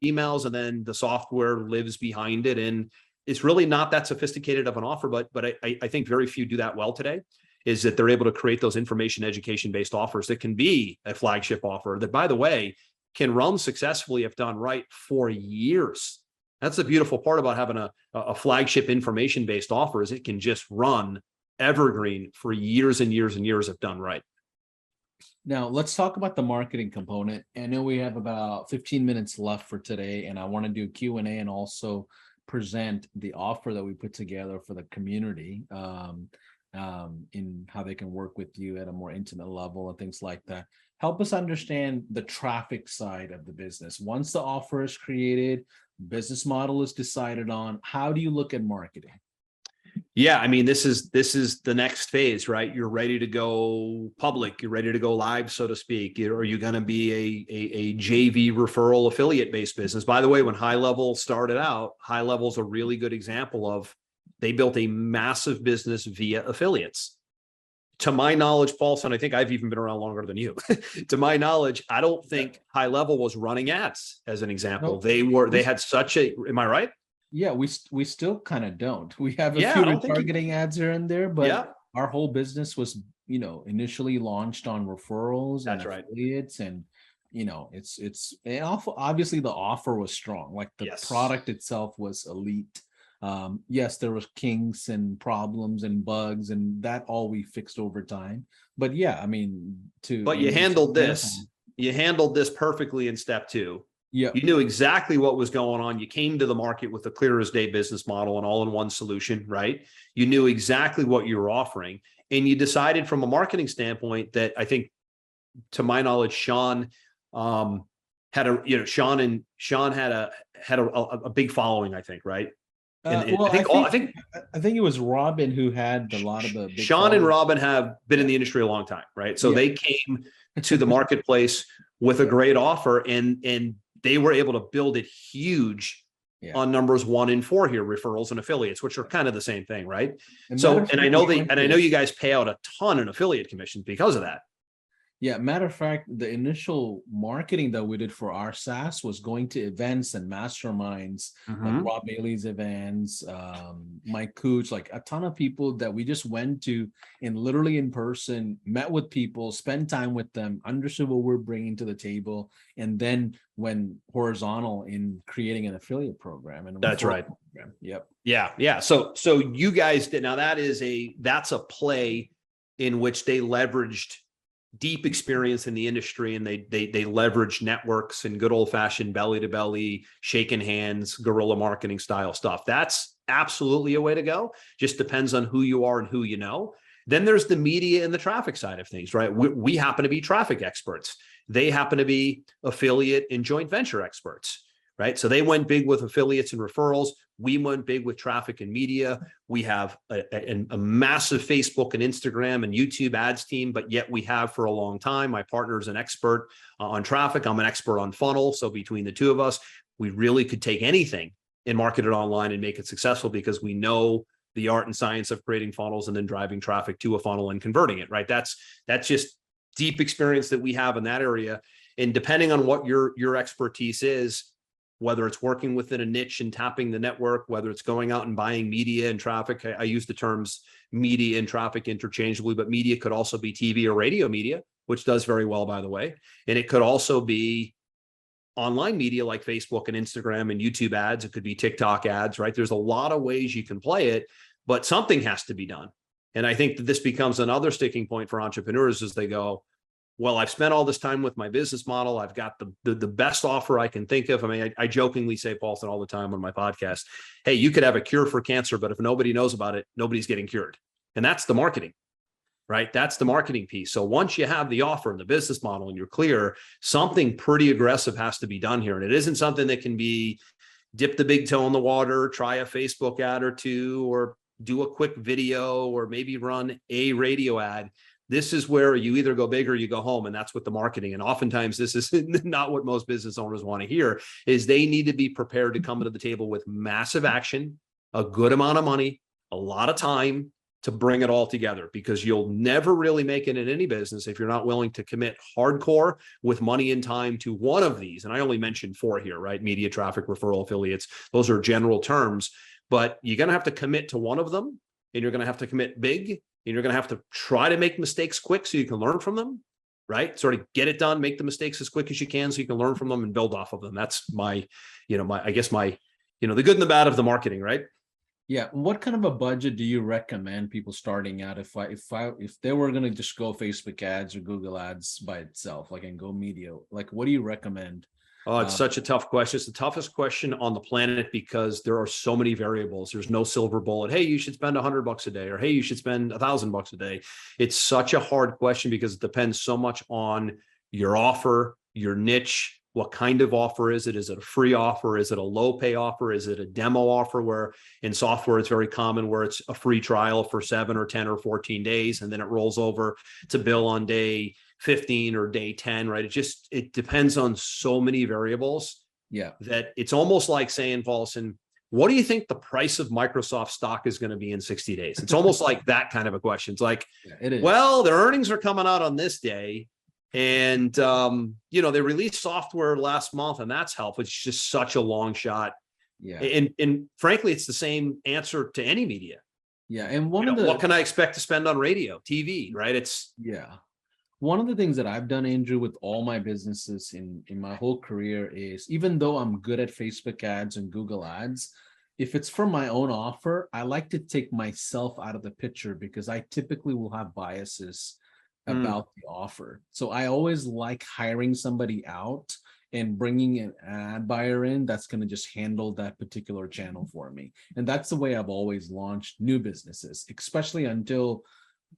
emails, and then the software lives behind it. And it's really not that sophisticated of an offer, but I think very few do that well today, is that they're able to create those information education-based offers that can be a flagship offer that, by the way, can run successfully if done right for years. That's the beautiful part about having a flagship information-based offer, is it can just run evergreen for years and years and years if done right. Now, let's talk about the marketing component. I know we have about 15 minutes left for today, and I want to do Q&A and also present the offer that we put together for the community in how they can work with you at a more intimate level and things like that. Help us understand the traffic side of the business. Once the offer is created, business model is decided on, how do you look at marketing? Yeah, I mean, this is the next phase, right? You're ready to go public. You're ready to go live, so to speak. Are you going to be a JV referral affiliate-based business? By the way, when HighLevel started out, HighLevel is a really good example of, they built a massive business via affiliates. To my knowledge, Paulson, I think I've even been around longer than you. To my knowledge, I don't think HighLevel was running ads, as an example. Nope. They had such a, am I right? Yeah, we still kind of don't. We have a Yeah, few retargeting ads here and there, but Yeah. our whole business was, initially launched on referrals and That's right. affiliates, and obviously the offer was strong. Like the Yes. product itself was elite. Yes, there was kinks and problems and bugs, and that all we fixed over time. But yeah, I mean, But you handled this. You handled this perfectly in step 2. Yeah. You knew exactly what was going on. You came to the market with a clear as day business model, an all-in-one solution, right? You knew exactly what you were offering, and you decided from a marketing standpoint that, I think, to my knowledge, Sean had a, Sean had a big following, I think, right? And Well, I think it was Robin who had a lot of the big Sean and Robin have been in the industry a long time, right? So they came to the marketplace with a great offer, and they were able to build it huge on numbers 1 and 4 here, referrals and affiliates, which are kind of the same thing, right? And I know you guys pay out a ton in affiliate commissions because of that. Yeah, matter of fact, the initial marketing that we did for our SaaS was going to events and masterminds, like Rob Bailey's events, Mike Cooch, like a ton of people that we just went to and literally in person, met with people, spent time with them, understood what we're bringing to the table, and then went horizontal in creating an affiliate program. And that's right. Program. Yep. Yeah. So you guys did. Now that's a play in which they leveraged deep experience in the industry, and they leverage networks and good old fashioned belly to belly, shaking hands, guerrilla marketing style stuff. That's absolutely a way to go. Just depends on who you are and who you know. Then there's the media and the traffic side of things, right? We happen to be traffic experts. They happen to be affiliate and joint venture experts, right? So they went big with affiliates and referrals. We went big with traffic and media. We have a massive Facebook and Instagram and YouTube ads team, but yet we have for a long time. My partner is an expert on traffic. I'm an expert on funnel. So between the two of us, we really could take anything and market it online and make it successful, because we know the art and science of creating funnels and then driving traffic to a funnel and converting it, right? That's just deep experience that we have in that area. And depending on what your expertise is, whether it's working within a niche and tapping the network, whether it's going out and buying media and traffic. I use the terms media and traffic interchangeably, but media could also be TV or radio media, which does very well, by the way. And it could also be online media like Facebook and Instagram and YouTube ads. It could be TikTok ads, right? There's a lot of ways you can play it, but something has to be done. And I think that this becomes another sticking point for entrepreneurs as they go, well, I've spent all this time with my business model. I've got the best offer I can think of. I mean, I jokingly say, Paulson, all the time on my podcast, hey, you could have a cure for cancer, but if nobody knows about it, nobody's getting cured. And that's the marketing, right? That's the marketing piece. So once you have the offer and the business model and you're clear, something pretty aggressive has to be done here. And it isn't something that can be dip the big toe in the water, try a Facebook ad or two, or do a quick video, or maybe run a radio ad. This is where you either go big or you go home, and that's what the marketing. And oftentimes this is not what most business owners want to hear, is they need to be prepared to come to the table with massive action, a good amount of money, a lot of time, to bring it all together, because you'll never really make it in any business if you're not willing to commit hardcore with money and time to one of these. And I only mentioned 4 here, right? Media, traffic, referral, affiliates. Those are general terms, but you're going to have to commit to one of them, and you're going to have to commit big, and you're going to have to try to make mistakes quick so you can learn from them, right? Sort of get it done, make the mistakes as quick as you can so you can learn from them and build off of them. That's my, I guess my, the good and the bad of the marketing, right? Yeah. What kind of a budget do you recommend people starting out? If they were going to just go Facebook ads or Google ads by itself, like, and go media, like, what do you recommend? Oh, it's such a tough question. It's the toughest question on the planet because there are so many variables. There's no silver bullet. Hey, you should spend $100 a day, or hey, you should spend $1,000 a day. It's such a hard question because it depends so much on your offer, your niche. What kind of offer is it? Is it a free offer? Is it a low pay offer? Is it a demo offer, where in software, it's very common where it's a free trial for 7 or 10 or 14 days, and then it rolls over to bill on day 15 or day 10, right? It depends on so many variables. Yeah. That it's almost like saying, Paulson, what do you think the price of Microsoft stock is going to be in 60 days? It's almost like that kind of a question. It's like, it is. Well, their earnings are coming out on this day. And, they released software last month, and that's helpful. It's just such a long shot. Yeah. And frankly, it's the same answer to any media. Yeah. And what can I expect to spend on radio, TV, right? One of the things that I've done, Andrew, with all my businesses in my whole career is, even though I'm good at Facebook ads and Google ads, if it's for my own offer, I like to take myself out of the picture, because I typically will have biases about the offer. So I always like hiring somebody out and bringing an ad buyer in that's going to just handle that particular channel for me. And that's the way I've always launched new businesses, especially until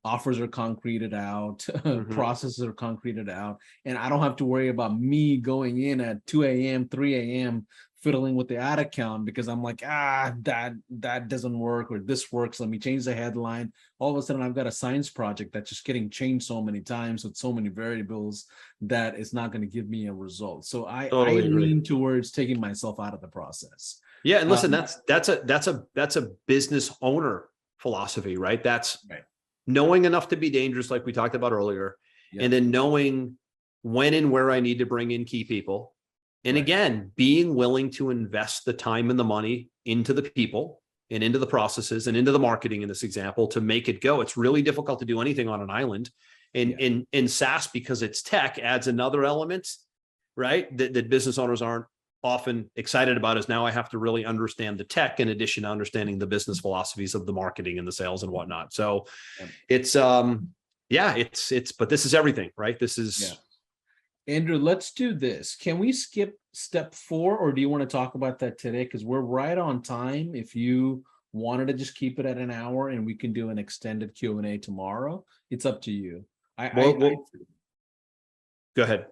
offers are concreted out, processes are concreted out, and I don't have to worry about me going in at 2 a.m., 3 a.m., fiddling with the ad account because I'm like, that doesn't work, or this works, let me change the headline. All of a sudden, I've got a science project that's just getting changed so many times with so many variables that it's not going to give me a result. So I lean towards taking myself out of the process. Yeah, and listen, that's a business owner philosophy, right? That's right. Knowing enough to be dangerous, like we talked about earlier, and then knowing when and where I need to bring in key people. And again, being willing to invest the time and the money into the people and into the processes and into the marketing in this example to make it go. It's really difficult to do anything on an island. And in SaaS, because it's tech, adds another element, right? That business owners aren't often excited about, is now I have to really understand the tech in addition to understanding the business philosophies of the marketing and the sales and whatnot. So it's, but this is everything, right? This is... Andrew, let's do this. Can we skip step 4, or do you want to talk about that today? Because we're right on time. If you wanted to just keep it at an hour and we can do an extended Q&A tomorrow, it's up to you. Go ahead.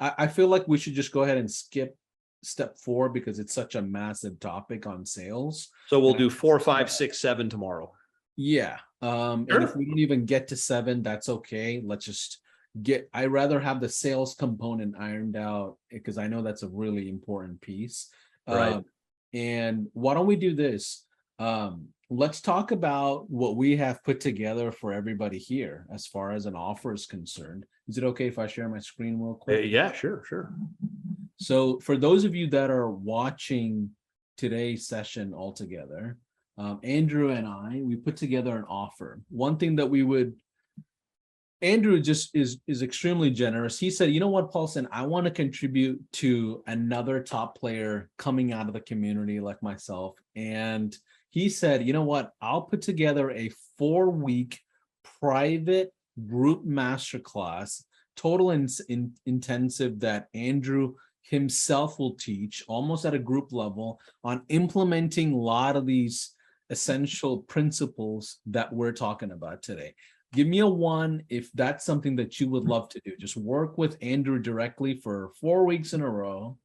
I feel like we should just go ahead and skip step 4 because it's such a massive topic on sales. So we'll do 4, 5, 6, 7 tomorrow. Yeah. And if we don't even get to 7, that's okay. Let's just I rather have the sales component ironed out, because I know that's a really important piece. Right. And why don't we do this? Let's talk about what we have put together for everybody here as far as an offer is concerned. Is it okay if I share my screen real quick? Yeah, sure. So for those of you that are watching today's session all together, Andrew and we put together an offer. One thing that Andrew just is extremely generous. He said, you know what, Paulson, I want to contribute to another top player coming out of the community like myself. And he said, you know what, I'll put together a 4-week private group masterclass, total intensive, that Andrew himself will teach almost at a group level on implementing a lot of these essential principles that we're talking about today. Give me a 1 if that's something that you would love to do. Just work with Andrew directly for 4 weeks in a row.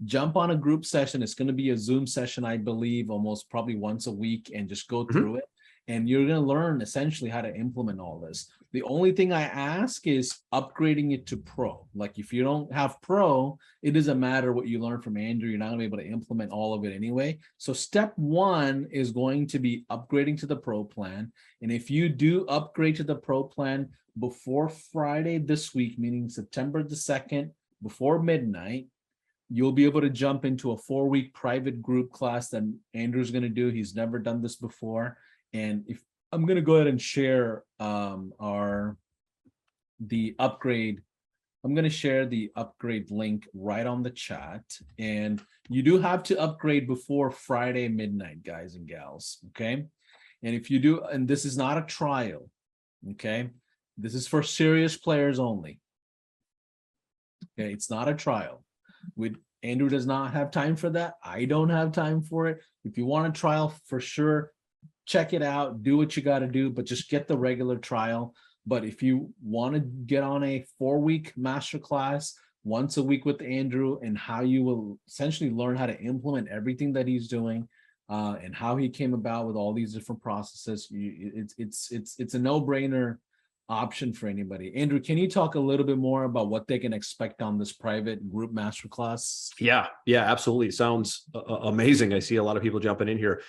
Jump on a group session. It's going to be a Zoom session, I believe, almost probably once a week, and just go through it. and you're going to learn essentially how to implement all this. The only thing I ask is upgrading it to pro. Like if you don't have pro, it doesn't matter what you learn from Andrew. You're not going to be able to implement all of it anyway. So step one is going to be upgrading to the pro plan. And if you do upgrade to the pro plan before Friday this week, meaning September the 2nd, before midnight, you'll be able to jump into a 4-week private group class that Andrew's going to do. He's never done this before. And if I'm going to go ahead and share the upgrade. I'm going to share the upgrade link right on the chat. And you do have to upgrade before Friday midnight, guys and gals. Okay. And if you do, and this is not a trial. Okay. This is for serious players only. Okay. It's not a trial. Andrew does not have time for that. I don't have time for it. If you want a trial, for sure, check it out, do what you got to do, but just get the regular trial. But if you want to get on a 4-week masterclass once a week with Andrew, and how you will essentially learn how to implement everything that he's doing, and how he came about with all these different processes, it's a no-brainer option for anybody. Andrew, can you talk a little bit more about what they can expect on this private group masterclass? Yeah, absolutely. It sounds amazing. I see a lot of people jumping in here.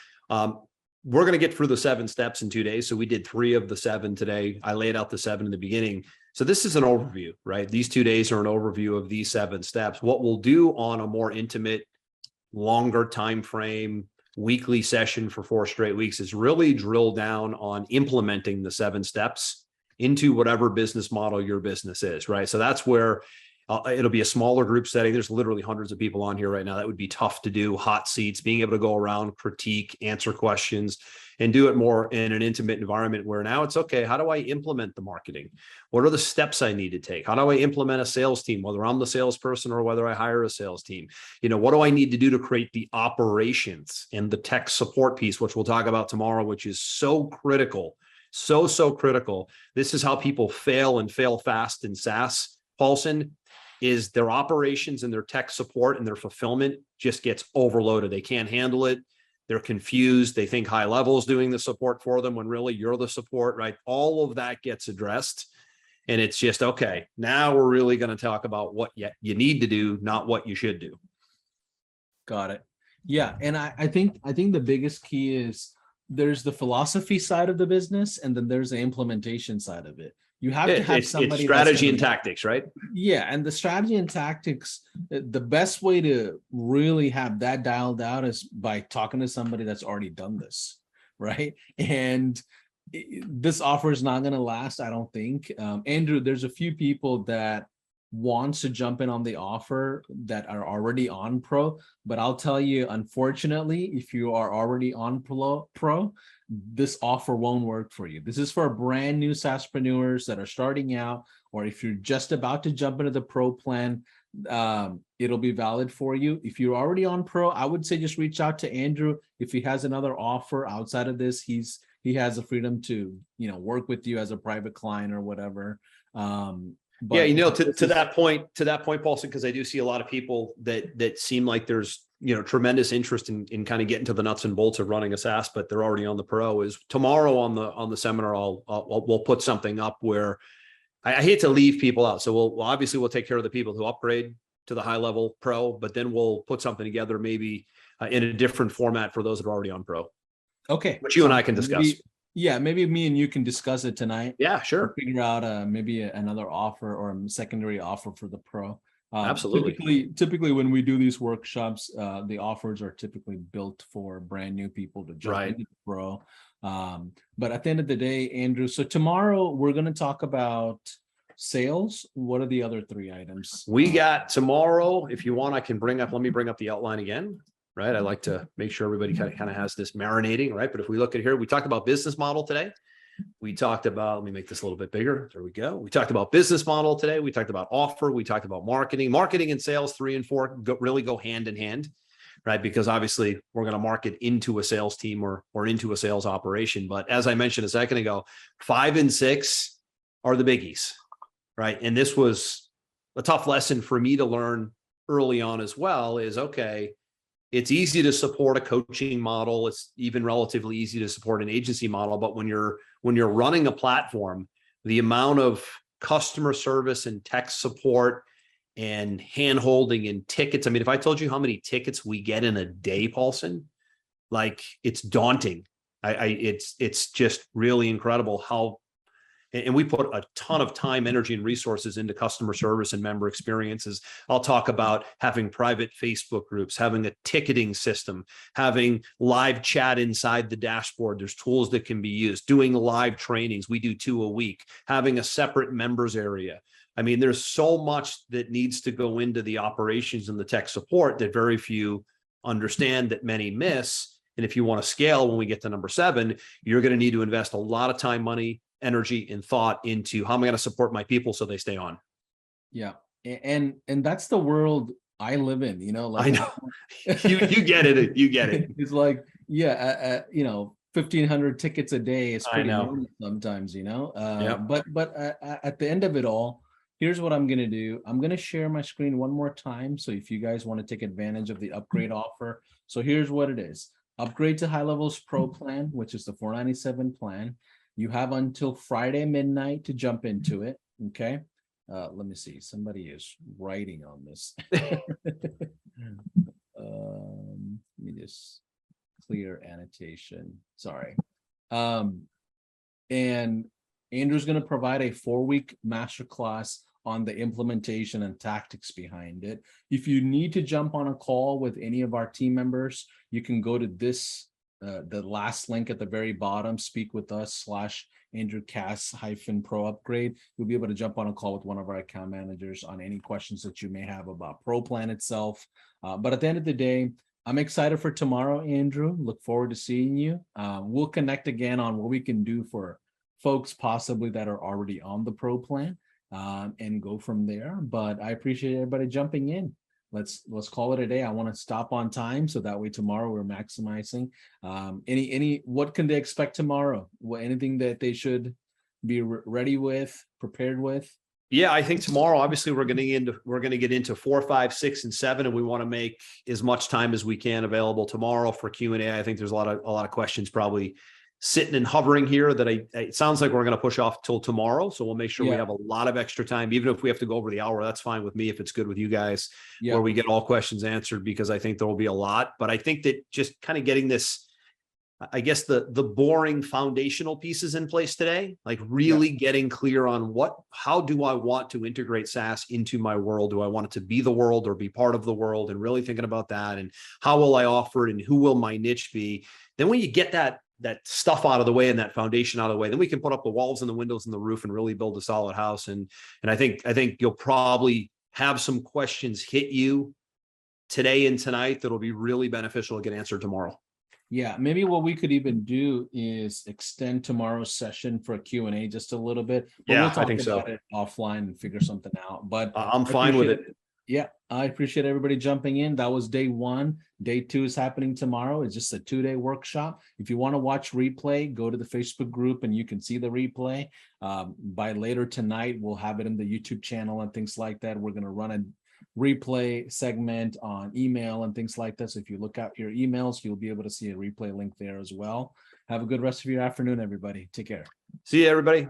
We're going to get through the 7 steps in 2 days. So we did 3 of the 7 today. I laid out the 7 in the beginning. So this is an overview, right? These 2 days are an overview of these 7 steps. What we'll do on a more intimate, longer time frame, weekly session for 4 straight weeks is really drill down on implementing the 7 steps into whatever business model your business is, right? So that's where it'll be a smaller group setting. There's literally hundreds of people on here right now. That would be tough to do. Hot seats, being able to go around, critique, answer questions, and do it more in an intimate environment where now it's okay. How do I implement the marketing? What are the steps I need to take? How do I implement a sales team, whether I'm the salesperson or whether I hire a sales team? What do I need to do to create the operations and the tech support piece, which we'll talk about tomorrow, which is so critical. So critical. This is how people fail and fail fast in SaaS, Paulson, is their operations and their tech support and their fulfillment just gets overloaded. They can't handle it. They're confused. They think HighLevel is doing the support for them when really you're the support, right? All of that gets addressed. And it's just, okay, now we're really going to talk about what you need to do, not what you should do. Got it. Yeah. And I think the biggest key is there's the philosophy side of the business, and then there's the implementation side of it. You have to have somebody. It's strategy and tactics, right? Yeah. And the strategy and tactics, the best way to really have that dialed out is by talking to somebody that's already done this, right? And this offer is not going to last, I don't think. Andrew, there's a few people that wants to jump in on the offer that are already on pro, but I'll tell you, unfortunately, if you are already on pro, this offer won't work for you. This is for brand new SaaSpreneurs that are starting out, or if you're just about to jump into the pro plan, it'll be valid for you. If you're already on pro, I would say just reach out to Andrew. If he has another offer outside of this, he has the freedom to work with you as a private client or whatever. But to that point, Paulson, because I do see a lot of people that seem like there's tremendous interest in kind of getting to the nuts and bolts of running a SaaS, but they're already on the pro. Is tomorrow on the seminar, we'll put something up where I hate to leave people out. So we'll take care of the people who upgrade to the HighLevel pro, but then we'll put something together maybe in a different format for those that are already on pro. Okay, which you and I can discuss. Maybe me and you can discuss it tonight. Yeah, sure. Figure out maybe another offer or a secondary offer for the pro. Absolutely. Typically when we do these workshops, the offers are typically built for brand new people to jump into the pro. But at the end of the day, Andrew, so tomorrow we're going to talk about sales. What are the other 3 items? We got tomorrow, if you want, let me bring up the outline again. Right. I like to make sure everybody kind of has this marinating, right? But if we look at here, we talked about business model today. We talked about, let me make this a little bit bigger. There we go. We talked about business model today. We talked about offer. We talked about marketing and sales. 3 and 4 really go hand in hand, right? Because obviously we're going to market into a sales team or into a sales operation. But as I mentioned a second ago, 5 and 6 are the biggies, right? And this was a tough lesson for me to learn early on as well is, okay, it's easy to support a coaching model. It's even relatively easy to support an agency model. But when you're running a platform, the amount of customer service and tech support and hand-holding and tickets. I mean, if I told you how many tickets we get in a day, Paulson, like it's daunting. It's just really incredible how, and we put a ton of time, energy, and resources into customer service and member experiences. I'll talk about having private Facebook groups, having a ticketing system, having live chat inside the dashboard. There's tools that can be used, doing live trainings. We do 2 a week, having a separate members area. I mean, there's so much that needs to go into the operations and the tech support that very few understand, that many miss. And if you want to scale, when we get to number 7, you're going to need to invest a lot of time, money, energy, and thought into how am I going to support my people so they stay on. Yeah. And that's the world I live in, you know, like I know. you get it. You get it. It's like, yeah, you know, 1,500 tickets a day is pretty normal sometimes, you know. But at the end of it all, here's what I'm going to do. I'm going to share my screen one more time. So if you guys want to take advantage of the upgrade offer. So here's what it is. Upgrade to HighLevel's Pro plan, which is the $497 plan. You have until Friday midnight to jump into it. Okay. Let me see. Somebody is writing on this. Let me just clear annotation. Sorry. And Andrew's going to provide a 4-week masterclass on the implementation and tactics behind it. If you need to jump on a call with any of our team members, you can go to this, the last link at the very bottom, speak with us /Andrew Cass -pro upgrade. You'll be able to jump on a call with one of our account managers on any questions that you may have about Pro Plan itself. But at the end of the day, I'm excited for tomorrow, Andrew. Look forward to seeing you. We'll connect again on what we can do for folks possibly that are already on the Pro Plan, and go from there. But I appreciate everybody jumping in. Let's call it a day. I want to stop on time so that way tomorrow we're maximizing. What can they expect tomorrow? Anything that they should be ready with, prepared with? Yeah, I think tomorrow, obviously, we're going to get into 4, 5, 6, and 7, and we want to make as much time as we can available tomorrow for Q&A. I think there's a lot of questions probably sitting and hovering here that it sounds like we're going to push off till tomorrow. So we'll make sure we have a lot of extra time, even if we have to go over the hour. That's fine with me if it's good with you guys, where we get all questions answered, because I think there will be a lot. But I think that just kind of getting this, I guess the boring foundational pieces in place today, like really getting clear on how do I want to integrate SaaS into my world? Do I want it to be the world or be part of the world? And really thinking about that, and how will I offer it, and who will my niche be? Then when you get that stuff out of the way and that foundation out of the way, then we can put up the walls and the windows and the roof and really build a solid house. And I think you'll probably have some questions hit you today and tonight that'll be really beneficial to get answered tomorrow. Yeah, maybe what we could even do is extend tomorrow's session for a Q&A just a little bit. But we'll talk I think about so. It offline and figure something out. But I'm fine with it. Yeah, I appreciate everybody jumping in. That was day 1. Day 2 is happening tomorrow. It's just a 2-day workshop. If you want to watch replay, go to the Facebook group and you can see the replay. By later tonight, we'll have it in the YouTube channel and things like that. We're going to run a replay segment on email and things like this. If you look out your emails, you'll be able to see a replay link there as well. Have a good rest of your afternoon, everybody. Take care. See you, everybody.